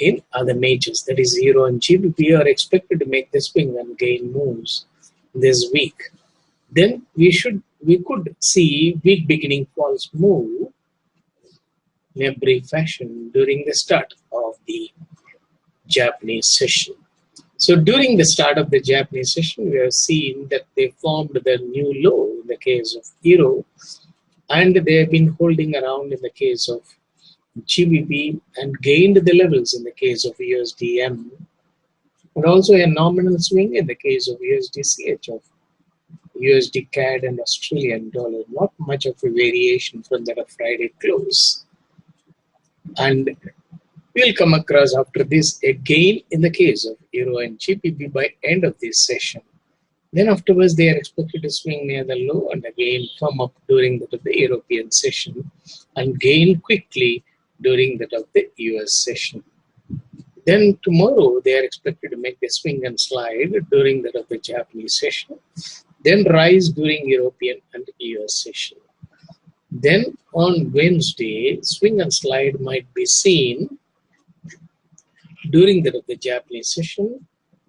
in other majors. That is, Euro and GBP are expected to make the swing and gain moves this week. Then we could see week beginning false move in a brief fashion during the start of the Japanese session. So during the start of the Japanese session, we have seen that they formed the new low in the case of Euro, and they have been holding around in the case of GBP and gained the levels in the case of USDM, and also a nominal swing in the case of USD-CHF, USD CAD and Australian dollar. Not much of a variation from that of Friday close. And we'll come across after this a gain in the case of Euro and GBP by end of this session. Then afterwards, they are expected to swing near the low and again come up during that of the European session and gain quickly during that of the US session. Then tomorrow, they are expected to make the swing and slide during that of the Japanese session, then rise during European and US session. Then on Wednesday, swing and slide might be seen during that of the Japanese session,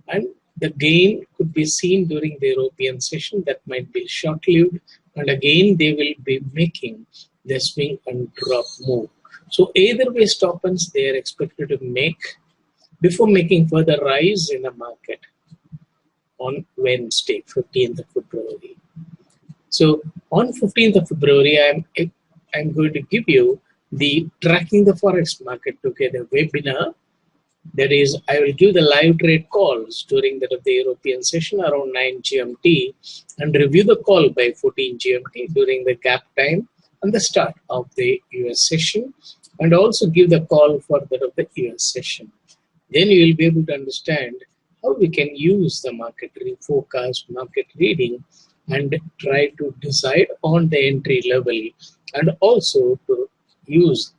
and the gain could be seen during the European session. That might be short-lived, and again they will be making the swing and drop move. So either way stop-ins they are expected to make before making further rise in the market on Wednesday, 15th of February. So on 15th of February, I'm going to give you the Tracking the Forex Market Together webinar. That is, I will give the live trade calls during that of the European session around 9 GMT and review the call by 14 GMT during the gap time and the start of the US session, and also give the call for that of the US session. Then you will be able to understand how we can use the market forecast, market reading, and try to decide on the entry level, and also to use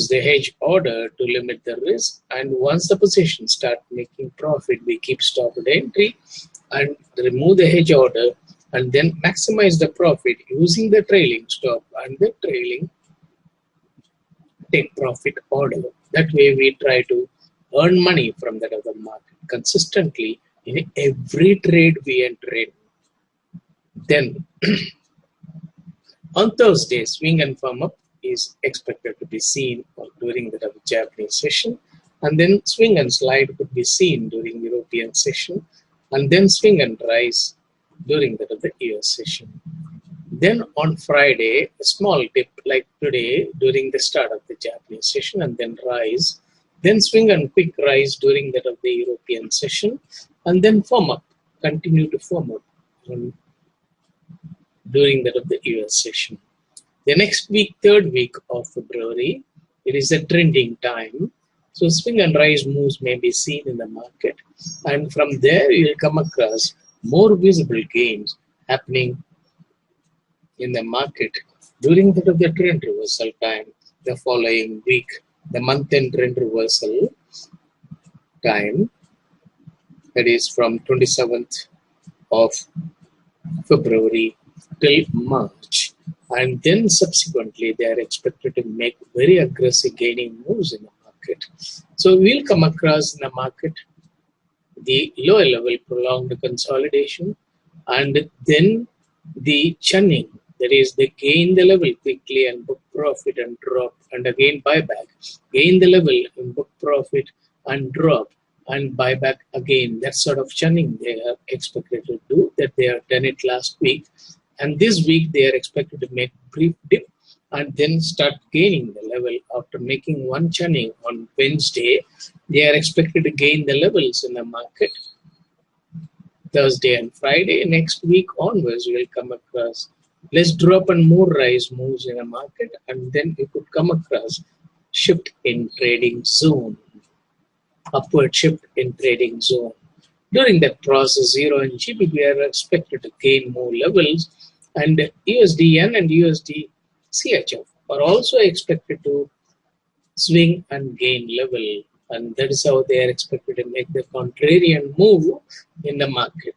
the hedge order to limit the risk. And once the position start making profit, we keep stop at entry and remove the hedge order, and then maximize the profit using the trailing stop and the trailing take profit order. That way we try to earn money from that other market consistently in every trade we enter in. Then on Thursday, swing and firm up is expected to be seen during the Japanese session, and then swing and slide could be seen during European session, and then swing and rise during the US session. Then on Friday, a small dip like today during the start of the Japanese session, and then rise, then swing and quick rise during that of the European session, and then firm up, continue to firm up during that of the US session. The next week, third week of February, it is a trending time. So swing and rise moves may be seen in the market, and from there you will come across more visible gains happening in the market during that of the trend reversal time the following week, the month-end trend reversal time, that is from 27th of February till March. And then subsequently they are expected to make very aggressive gaining moves in the market. So we'll come across in the market the lower level prolonged consolidation, and then the churning, that is, they gain the level quickly and book profit and drop, and again buyback, gain the level and book profit and drop and buyback again. That sort of churning they are expected to do, that they have done it last week. And this week they are expected to make brief dip and then start gaining the level. After making one churning on Wednesday, they are expected to gain the levels in the market. Thursday and Friday next week onwards, we will come across less drop and more rise moves in the market, and then you could come across shift in trading zone, upward shift in trading zone. During that process, Euro and GBP are expected to gain more levels, and USD-Yen and USD-CHF are also expected to swing and gain level, and that is how they are expected to make the contrarian move in the market.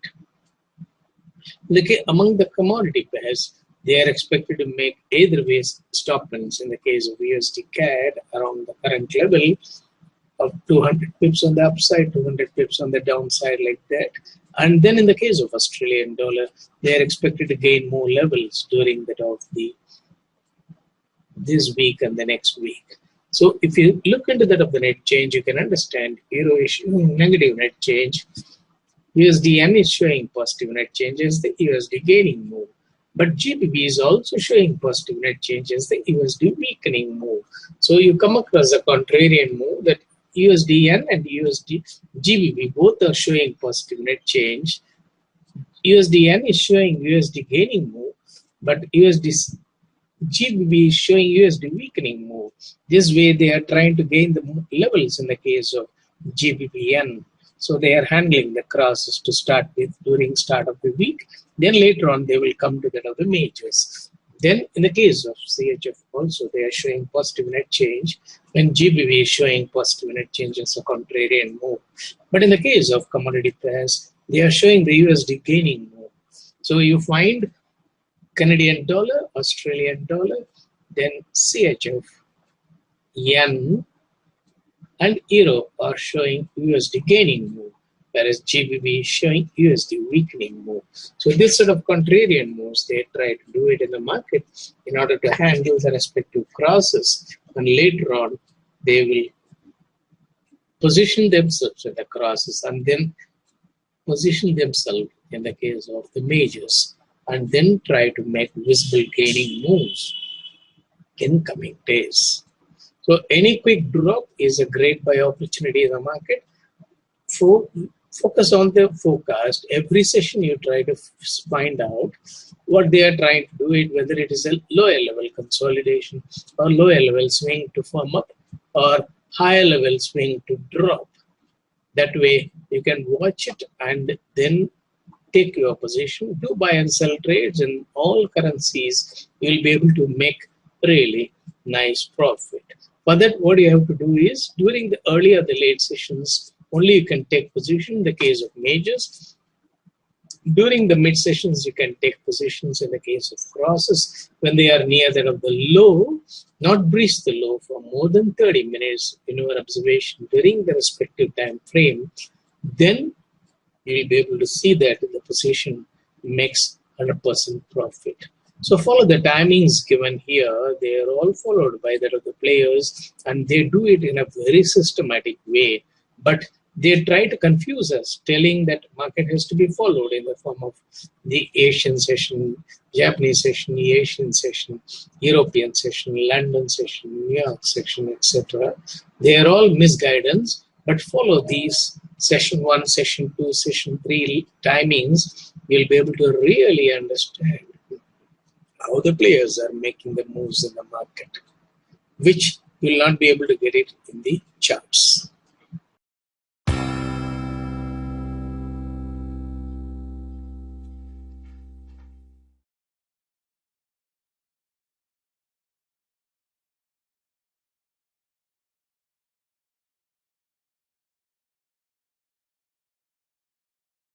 Among the commodity pairs, they are expected to make either way stop runs. In the case of USD CAD, around the current level of 200 pips on the upside, 200 pips on the downside, like that. And then in the case of Australian dollar, they are expected to gain more levels during that of the this week and the next week. So if you look into that of the net change, you can understand euro is showing negative net change. USD-N is showing positive net change as the USD gaining move. But GBP is also showing positive net change as the USD weakening move. So you come across a contrarian move that USD-N and USD GBP both are showing positive net change. USD-N is showing USD gaining move, but GBP is showing USD weakening move. This way they are trying to gain the levels in the case of GBP-N. So they are handling the crosses to start with during start of the week. Then later on they will come to that of the majors. Then in the case of CHF also they are showing positive net change when GBP is showing positive net change as a contrarian move. But in the case of commodity pairs, they are showing the USD gaining move. So you find Canadian dollar, Australian dollar, then CHF, yen, and euro are showing USD gaining move, whereas GBP is showing USD weakening move. So this sort of contrarian moves, they try to do it in the market in order to handle the respective crosses, and later on they will position themselves in the crosses and then position themselves in the case of the majors, and then try to make visible gaining moves in coming days. So any quick drop is a great buy opportunity in the market. Focus on the forecast. Every session you try to find out what they are trying to do, it whether it is a lower level consolidation or lower level swing to firm up or higher level swing to drop. That way you can watch it and then take your position, do buy and sell trades in all currencies. You will be able to make really nice profit. For that, what you have to do is during the early or the late sessions, only you can take position in the case of majors. During the mid sessions, you can take positions in the case of crosses when they are near that of the low, not breach the low for more than 30 minutes in your observation during the respective time frame. Then you will be able to see that the position makes 100% profit. So follow the timings given here. They are all followed by that of the players, and they do it in a very systematic way. But they try to confuse us, telling that market has to be followed in the form of the Asian session, Japanese session, Asian session, European session, London session, New York session, etc. They are all misguidance, but follow these session 1, session 2, session 3 timings. You'll be able to really understand how the players are making the moves in the market, which you will not be able to get it in the charts.